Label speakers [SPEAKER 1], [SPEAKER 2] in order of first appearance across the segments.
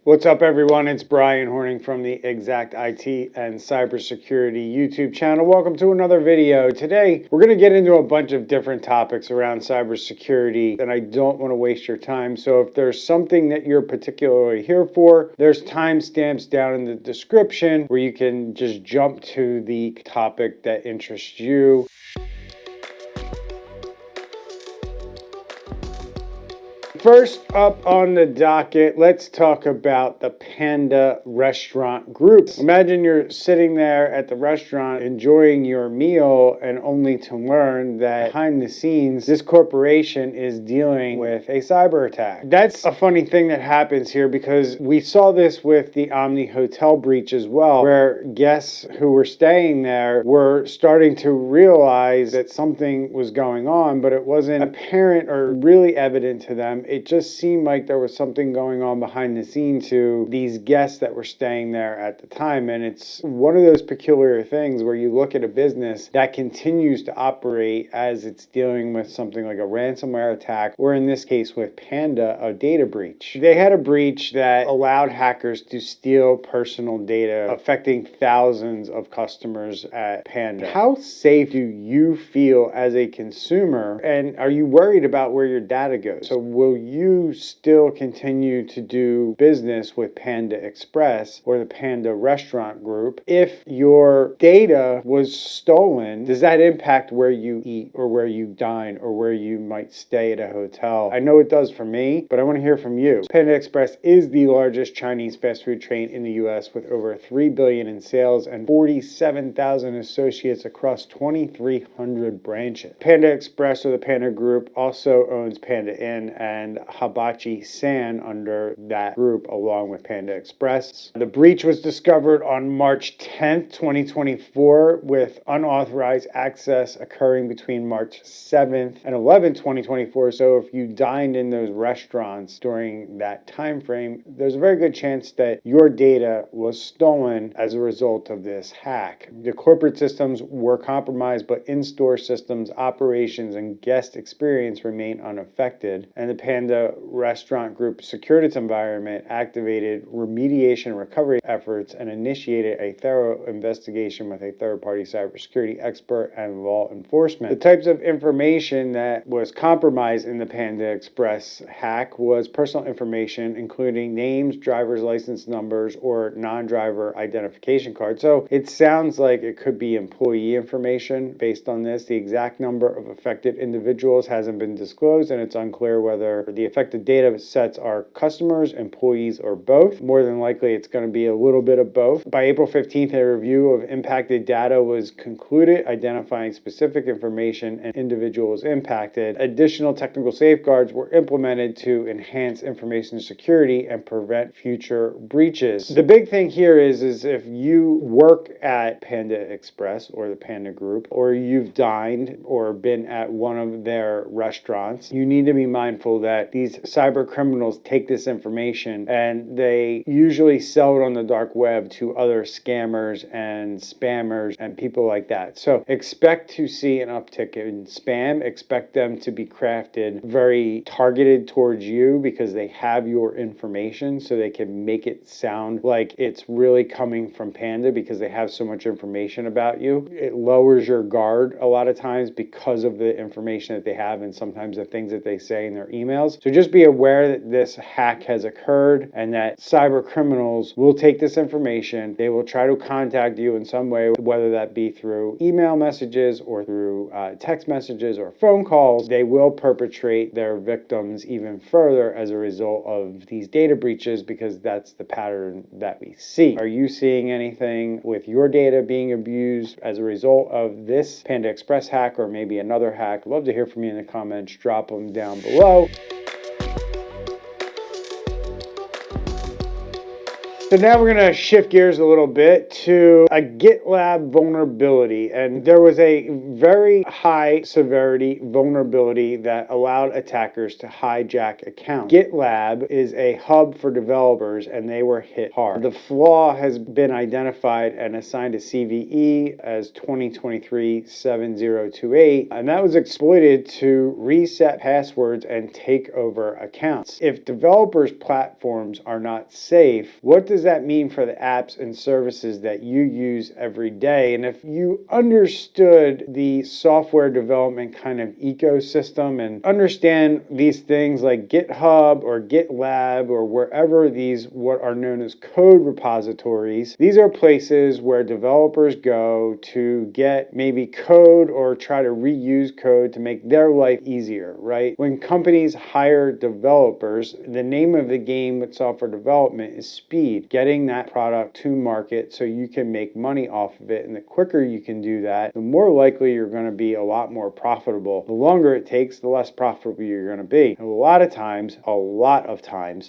[SPEAKER 1] What's up, everyone? It's Brian Horning from the Exact IT and Cybersecurity YouTube channel. Welcome to another video. Today, we're going to get into a bunch of different topics around cybersecurity, and I don't want to waste your time. So if there's something that you're particularly here for, there's timestamps down in the description where you can just jump to the topic that interests you. First up on the docket, let's talk about the Panda restaurant group. Imagine you're sitting there at the restaurant enjoying your meal and only to learn that behind the scenes, this corporation is dealing with a cyber attack. That's a funny thing that happens here because we saw this with the Omni Hotel breach as well, where guests who were staying there were starting to realize that something was going on, but it wasn't apparent or really evident to them. It just seemed like there was something going on behind the scenes to these guests that were staying there at the time. And it's one of those peculiar things where you look at a business that continues to operate as it's dealing with something like a ransomware attack, or in this case with Panda, a data breach. They had a breach that allowed hackers to steal personal data, affecting thousands of customers at Panda. How safe do you feel as a consumer, and are you worried about where your data goes? So will you still continue to do business with Panda Express or the Panda restaurant group? If your data was stolen, does that impact where you eat or where you dine or where you might stay at a hotel? I know it does for me, but I want to hear from you. Panda Express is the largest Chinese fast food chain in the US with over $3 billion in sales and 47,000 associates across 2,300 branches. Panda Express or the Panda Group also owns Panda Inn and Hibachi San under that group, along with Panda Express. The breach was discovered on March 10th, 2024, with unauthorized access occurring between March 7th and 11th, 2024. So if you dined in those restaurants during that time frame, there's a very good chance that your data was stolen as a result of this hack. The corporate systems were compromised, but in-store systems, operations, and guest experience remain unaffected. And the Panda Restaurant Group secured its environment, activated remediation and recovery efforts, and initiated a thorough investigation with a third-party cybersecurity expert and law enforcement. The types of information that was compromised in the Panda Express hack was personal information, including names, driver's license numbers, or non-driver identification cards. So it sounds like it could be employee information based on this. The exact number of affected individuals hasn't been disclosed, and it's unclear whether the affected data sets are customers, employees, or both. More than likely, it's going to be a little bit of both. By April 15th, a review of impacted data was concluded, identifying specific information and individuals impacted. Additional technical safeguards were implemented to enhance information security and prevent future breaches. The big thing here is if you work at Panda Express or the Panda Group, or you've dined or been at one of their restaurants, you need to be mindful that these cyber criminals take this information and they usually sell it on the dark web to other scammers and spammers and people like that. So expect to see an uptick in spam. Expect them to be crafted very targeted towards you because they have your information, so they can make it sound like it's really coming from Panda because they have so much information about you. It lowers your guard a lot of times because of the information that they have and sometimes the things that they say in their emails. So just be aware that this hack has occurred and that cyber criminals will take this information. They will try to contact you in some way, whether that be through email messages or through text messages or phone calls. They will perpetrate their victims even further as a result of these data breaches because that's the pattern that we see. Are you seeing anything with your data being abused as a result of this Panda Express hack or maybe another hack? Love to hear from you in the comments. Drop them down below. So now we're going to shift gears a little bit to a GitLab vulnerability. And there was a very high severity vulnerability that allowed attackers to hijack accounts. GitLab is a hub for developers and they were hit hard. The flaw has been identified and assigned to CVE as 2023-7028, and that was exploited to reset passwords and take over accounts. If developers' platforms are not safe, what does that mean for the apps and services that you use every day? And if you understood the software development kind of ecosystem and understand these things like GitHub or GitLab or wherever these what are known as code repositories, these are places where developers go to get maybe code or try to reuse code to make their life easier, right? When companies hire developers, the name of the game with software development is speed, getting that product to market so you can make money off of it. And the quicker you can do that, the more likely you're going to be a lot more profitable. The longer it takes, the less profitable you're going to be. And a lot of times,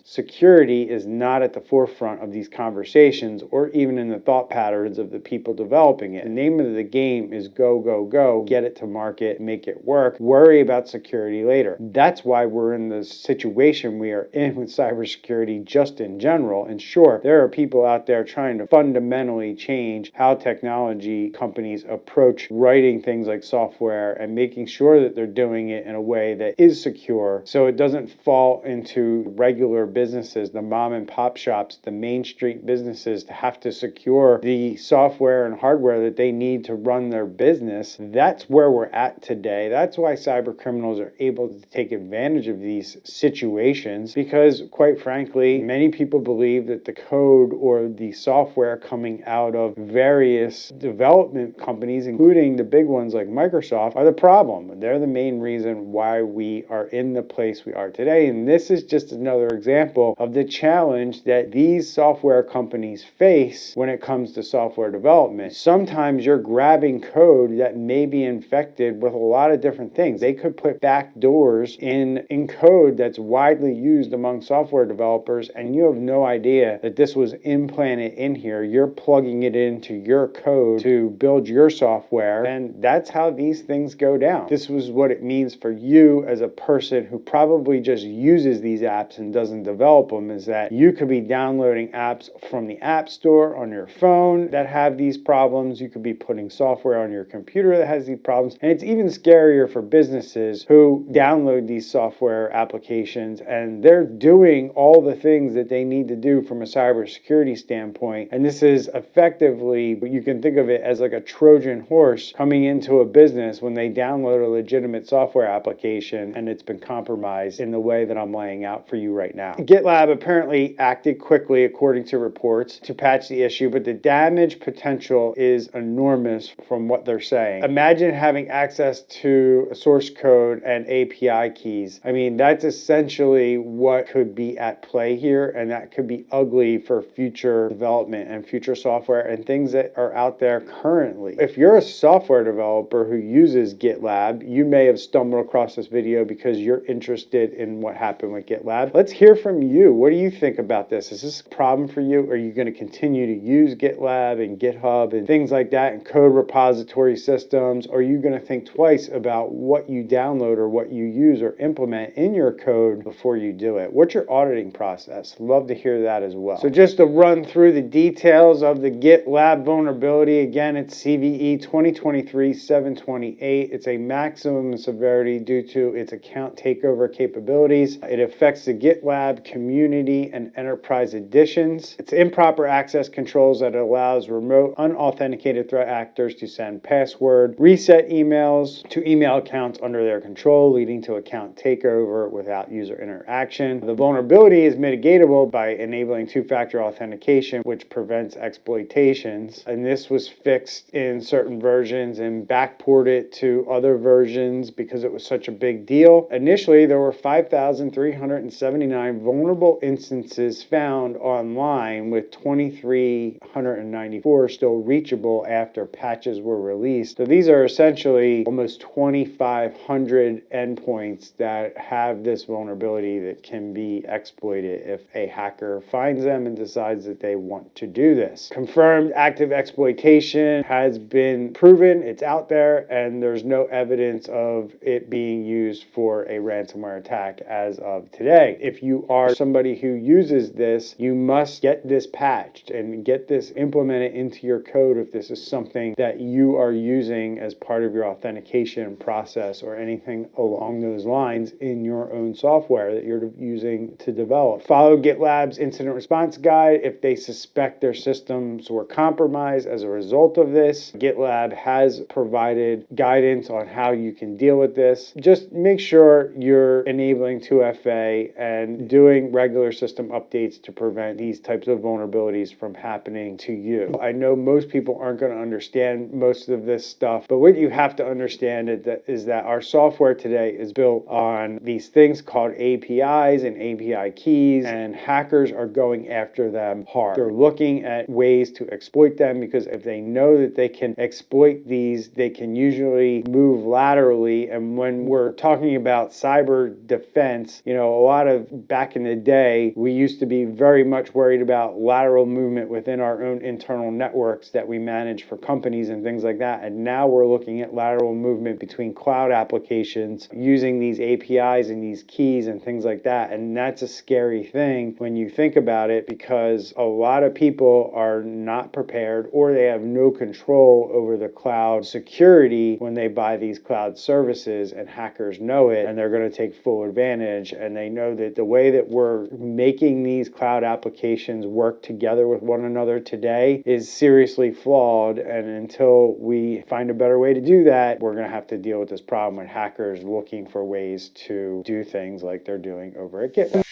[SPEAKER 1] security is not at the forefront of these conversations or even in the thought patterns of the people developing it. The name of the game is go, go, go, get it to market, make it work, worry about security later. That's why we're in the situation we are in with cybersecurity just in general. And sure, there are people out there trying to fundamentally change how technology companies approach writing things like software and making sure that they're doing it in a way that is secure so it doesn't fall into regular businesses, the mom and pop shops, the main street businesses to have to secure the software and hardware that they need to run their business. That's where we're at today. That's why cyber criminals are able to take advantage of these situations because, quite frankly, many people believe that the code or the software coming out of various development companies, including the big ones like Microsoft, are the problem. They're the main reason why we are in the place we are today. And this is just another example of the challenge that these software companies face when it comes to software development. Sometimes you're grabbing code that may be infected with a lot of different things. They could put backdoors in code that's widely used among software developers, and you have no idea that this was implanted in here. You're plugging it into your code to build your software, and that's how these things go down. This was what it means for you as a person who probably just uses these apps and doesn't develop them, is that you could be downloading apps from the App Store on your phone that have these problems. You could be putting software on your computer that has these problems. And it's even scarier for businesses who download these software applications and they're doing all the things that they need to do from a cybersecurity standpoint. And this is effectively, you can think of it as like a Trojan horse coming into a business when they download a legitimate software application and it's been compromised in the way that I'm laying out for you right now. GitLab apparently acted quickly, according to reports, to patch the issue, but the damage potential is enormous from what they're saying. Imagine having access to source code and API keys. I mean, that's essentially what could be at play here, and that could be ugly for future development and future software and things that are out there currently. If you're a software developer who uses GitLab, you may have stumbled across this video because you're interested in what happened with GitLab. Let's hear from you. What do you think about this? Is this a problem for you? Are you going to continue to use GitLab and GitHub and things like that and code repository systems? Or are you going to think twice about what you download or what you use or implement in your code before you do it? What's your auditing process? Love to hear that as well. So just to run through the details of the GitLab vulnerability, again, it's CVE 2023-728. It's a maximum severity due to its account takeover capabilities. It affects the GitLab community and enterprise editions. It's improper access controls that allows remote unauthenticated threat actors to send password, reset emails to email accounts under their control, leading to account takeover without user interaction. The vulnerability is mitigatable by enabling two-factor authentication, which prevents exploitations. And this was fixed in certain versions and backported to other versions because it was such a big deal. Initially, there were 5,379 vulnerable instances found online, with 2,394 still reachable after patches were released. So these are essentially almost 2,500 endpoints that have this vulnerability that can be exploited if a hacker finds them and decides that they want to do this. Confirmed active exploitation has been proven, it's out there, and there's no evidence of it being used for a ransomware attack as of today. If you are somebody who uses this, you must get this patched and get this implemented into your code if this is something that you are using as part of your authentication process or anything along those lines in your own software that you're using to develop. Follow GitLab's incident response guide if they suspect their systems were compromised as a result of this. GitLab has provided guidance on how you can deal with this. Just make sure you're enabling 2FA and doing regular system updates to prevent these types of vulnerabilities from happening to you. I know most people aren't going to understand most of this stuff, but what you have to understand is that our software today is built on these things called APIs and API keys, and hackers are going after them hard. They're looking at ways to exploit them because if they know that they can exploit these, they can usually move laterally. And when we're talking about cyber defense, a lot of back in the day, we used to be very much worried about lateral movement within our own internal networks that we manage for companies and things like that. And now we're looking at lateral movement between cloud applications using these APIs and these keys and things like that. And that's a scary thing when you think about it, because a lot of people are not prepared or they have no control over the cloud security when they buy these cloud services, and hackers know it and they're going to take full advantage. And they know that the way that we're making these cloud applications work together with one another today is seriously flawed. And until we find a better way to do that, we're going to have to deal with this problem with hackers looking for ways to do things like they're doing over at GitLab.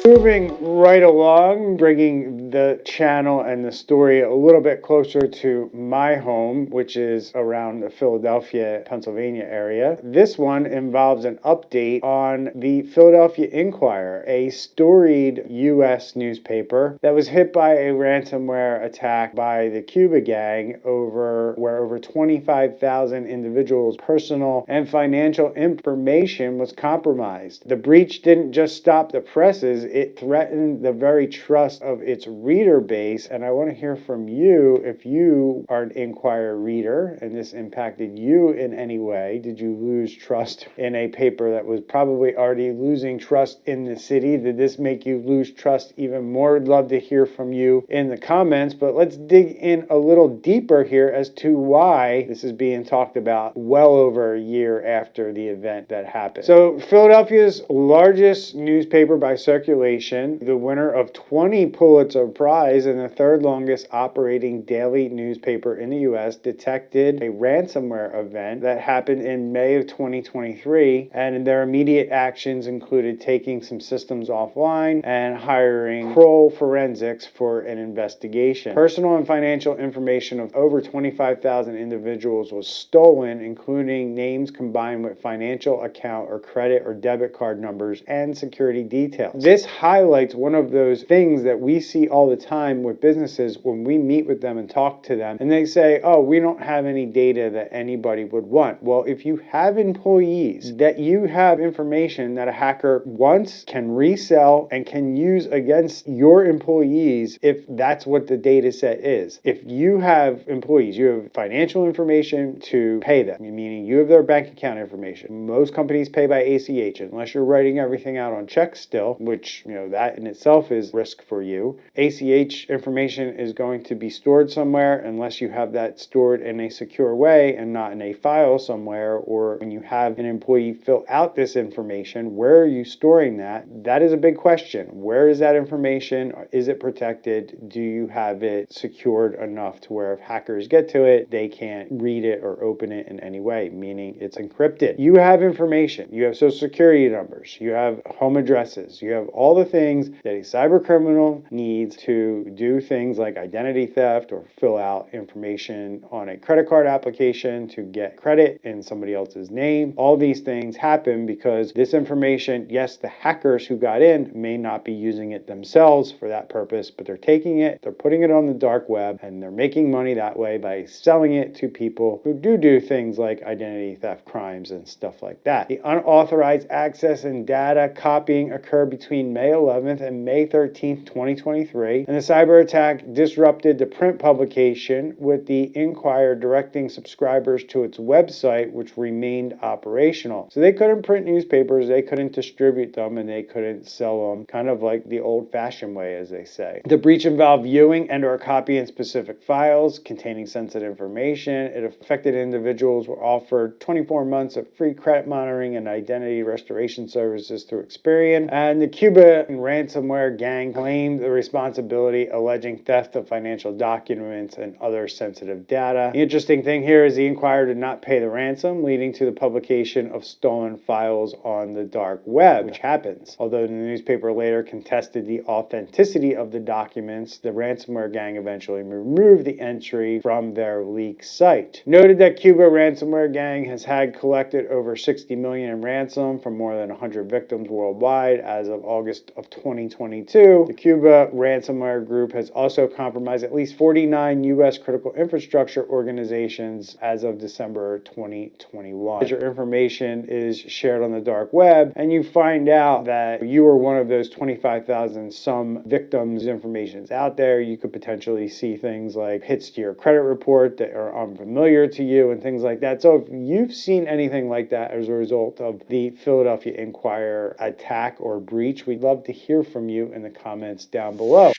[SPEAKER 1] Moving right along, bringing the channel and the story a little bit closer to my home, which is around the Philadelphia, Pennsylvania area. This one involves an update on the Philadelphia Inquirer, a storied U.S. newspaper that was hit by a ransomware attack by the Cuba gang where over 25,000 individuals' personal and financial information was compromised. The breach didn't just stop the presses, it threatened the very trust of its reader base. And I want to hear from you if you are an Inquirer reader and this impacted you in any way. Did you lose trust in a paper that was probably already losing trust in the city? Did this make you lose trust even more? I'd love to hear from you in the comments, but let's dig in a little deeper here as to why this is being talked about well over a year after the event that happened. So Philadelphia's largest newspaper by circulation, the winner of 20 Pulitzer Prize and the third longest operating daily newspaper in the U.S., detected a ransomware event that happened in May of 2023, and their immediate actions included taking some systems offline and hiring Kroll Forensics for an investigation. Personal and financial information of over 25,000 individuals was stolen, including names combined with financial account or credit or debit card numbers and security details. This highlights one of those things that we see all the time with businesses when we meet with them and talk to them, and they say, oh, we don't have any data that anybody would want. Well, if you have employees that you have information that a hacker wants, can resell, and can use against your employees, if that's what the data set is. If you have employees, you have financial information to pay them, meaning you have their bank account information. Most companies pay by ACH, unless you're writing everything out on checks still, which that in itself is risk for you. ACH information is going to be stored somewhere unless you have that stored in a secure way and not in a file somewhere. Or when you have an employee fill out this information, where are you storing that? That is a big question. Where is that information? Is it protected? Do you have it secured enough to where if hackers get to it, they can't read it or open it in any way, meaning it's encrypted? You have information. You have social security numbers. You have home addresses. You have all the things that a cyber criminal needs means to do things like identity theft or fill out information on a credit card application to get credit in somebody else's name. All these things happen because this information, yes, the hackers who got in may not be using it themselves for that purpose, but they're taking it, they're putting it on the dark web, and they're making money that way by selling it to people who do things like identity theft crimes and stuff like that. The unauthorized access and data copying occurred between May 11th and May 13th, 2023, and the cyber attack disrupted the print publication, with the Inquirer directing subscribers to its website, which remained operational. So they couldn't print newspapers, they couldn't distribute them, and they couldn't sell them, kind of like the old-fashioned way, as they say. The breach involved viewing and or copying specific files containing sensitive information. It affected individuals were offered 24 months of free credit monitoring and identity restoration services through Experian. And the Cuba ransomware gang claimed the responsibility, alleging theft of financial documents and other sensitive data. The interesting thing here is the Inquirer did not pay the ransom, leading to the publication of stolen files on the dark web, which happens. Although the newspaper later contested the authenticity of the documents, the ransomware gang eventually removed the entry from their leak site. Noted that Cuba ransomware gang has had collected over $60 million in ransom from more than 100 victims worldwide as of August of 2022. The Cuba ransomware group has also compromised at least 49 U.S. critical infrastructure organizations as of December 2021. As your information is shared on the dark web and you find out that you are one of those 25,000 some victims' information is out there, you could potentially see things like hits to your credit report that are unfamiliar to you and things like that. So if you've seen anything like that as a result of the Philadelphia Inquirer attack or breach, we'd love to hear from you in the comments down below.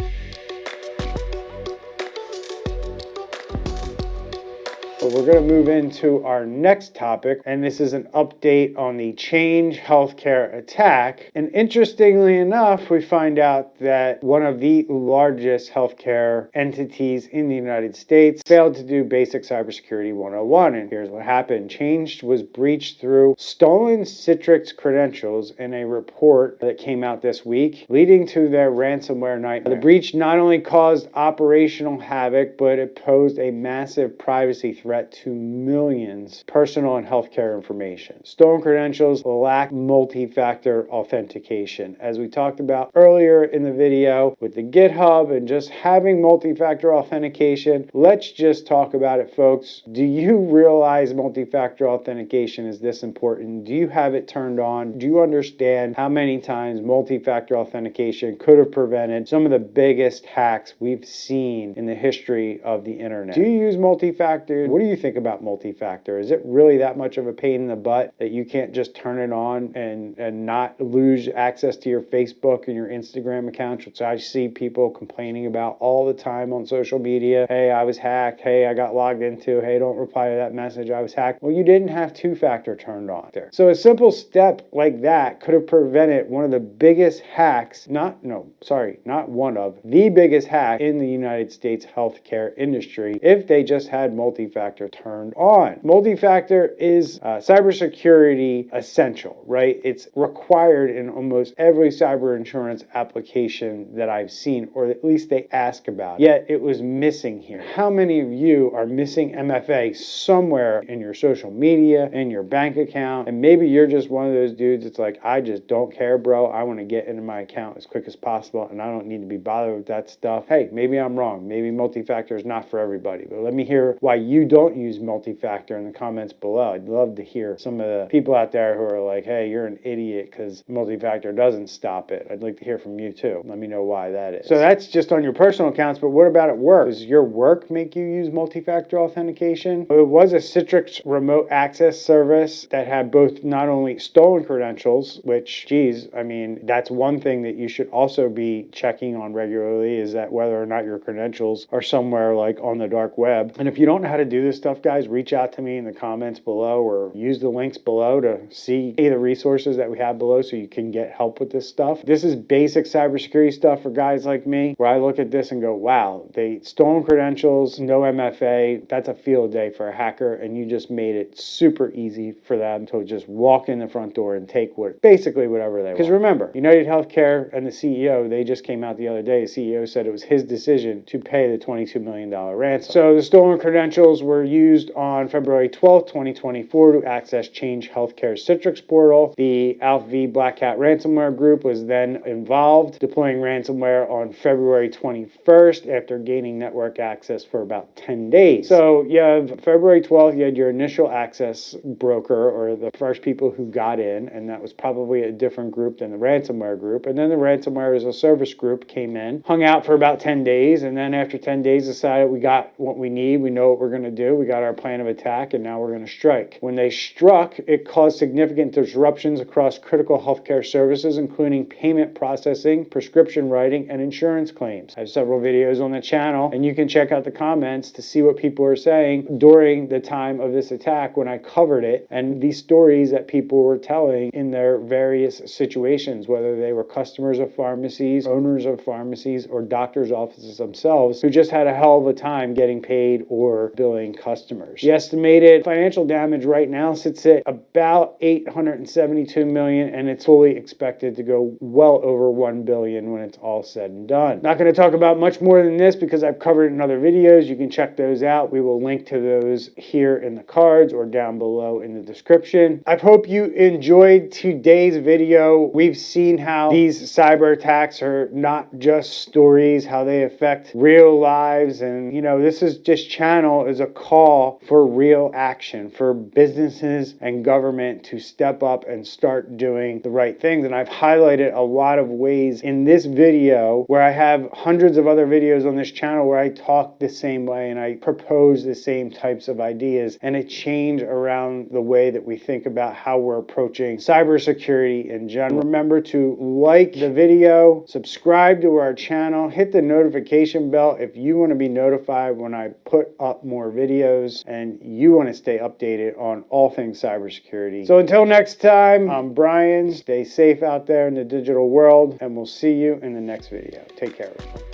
[SPEAKER 1] But we're going to move into our next topic, and this is an update on the Change Healthcare attack. And interestingly enough, we find out that one of the largest healthcare entities in the United States failed to do basic cybersecurity 101. And here's what happened. Change was breached through stolen Citrix credentials in a report that came out this week, leading to their ransomware nightmare. The breach not only caused operational havoc, but it posed a massive privacy threat to millions personal and healthcare information. Stolen credentials lack multi-factor authentication. As we talked about earlier in the video with the GitHub and just having multi-factor authentication, let's just talk about it, folks. Do you realize multi-factor authentication is this important? Do you have it turned on? Do you understand how many times multi-factor authentication could have prevented some of the biggest hacks we've seen in the history of the internet? Do you use multi-factor? What do you think about multi-factor? Is it really that much of a pain in the butt that you can't just turn it on and not lose access to your Facebook and your Instagram accounts, which I see people complaining about all the time on social media? Hey, I was hacked. Hey, I got logged into. Hey, don't reply to that message. I was hacked. Well, you didn't have two-factor turned on there. So a simple step like that could have prevented one of the biggest hacks, the biggest hack in the United States healthcare industry if they just had multi-factor turned on. Multi-factor is cybersecurity essential, right? It's required in almost every cyber insurance application that I've seen, or at least they ask about. Yet it was missing here. How many of you are missing MFA somewhere in your social media, in your bank account, and maybe you're just one of those dudes that's like, I just don't care, bro. I want to get into my account as quick as possible, and I don't need to be bothered with that stuff. Hey, maybe I'm wrong. Maybe multi-factor is not for everybody, but let me hear why you don't use multi-factor in the comments below. I'd love to hear some of the people out there who are like, hey, you're an idiot because multi-factor doesn't stop it. I'd like to hear from you too. Let me know why that is. So that's just on your personal accounts, but what about at work? Does your work make you use multi-factor authentication? It was a Citrix remote access service that had both not only stolen credentials, which, geez, I mean, that's one thing that you should also be checking on regularly, is that whether or not your credentials are somewhere like on the dark web. And if you don't know how to do this stuff, guys, reach out to me in the comments below or use the links below to see the resources that we have below so you can get help with this stuff. This is basic cybersecurity stuff for guys like me, where I look at this and go, wow, they stolen credentials, no MFA. That's a field day for a hacker, and you just made it super easy for them to just walk in the front door and take basically whatever they want. Because remember, United Healthcare and the CEO, they just came out the other day. The CEO said it was his decision to pay the $22 million ransom. So the stolen credentials were used on February 12th, 2024 to access Change Healthcare's Citrix portal. The AlphaV Black Hat ransomware group was then involved, deploying ransomware on February 21st after gaining network access for about 10 days. So you have February 12th, you had your initial access broker, or the first people who got in, and that was probably a different group than the ransomware group. And then the ransomware as a service group came in, hung out for about 10 days, and then after 10 days decided we got what we need, we know what we're going to do, we got our plan of attack, and now we're going to strike. When they struck, it caused significant disruptions across critical healthcare services, including payment processing, prescription writing, and insurance claims. I have several videos on the channel, and you can check out the comments to see what people are saying during the time of this attack when I covered it, and these stories that people were telling in their various situations, whether they were customers of pharmacies, owners of pharmacies, or doctors' offices themselves, who just had a hell of a time getting paid or billing customers. The estimated financial damage right now sits at about $872 million, and it's fully expected to go well over $1 billion when it's all said and done. Not going to talk about much more than this because I've covered it in other videos. You can check those out. We will link to those here in the cards or down below in the description. I hope you enjoyed today's video. We've seen how these cyber attacks are not just stories, how they affect real lives, and this channel is a call for real action for businesses and government to step up and start doing the right things. And I've highlighted a lot of ways in this video where I have hundreds of other videos on this channel where I talk the same way and I propose the same types of ideas, and a change around the way that we think about how we're approaching cybersecurity in general. Remember to like the video, subscribe to our channel, hit the notification bell if you want to be notified when I put up more videos and you want to stay updated on all things cybersecurity. So until next time, I'm Brian. Stay safe out there in the digital world, and we'll see you in the next video. Take care, everyone.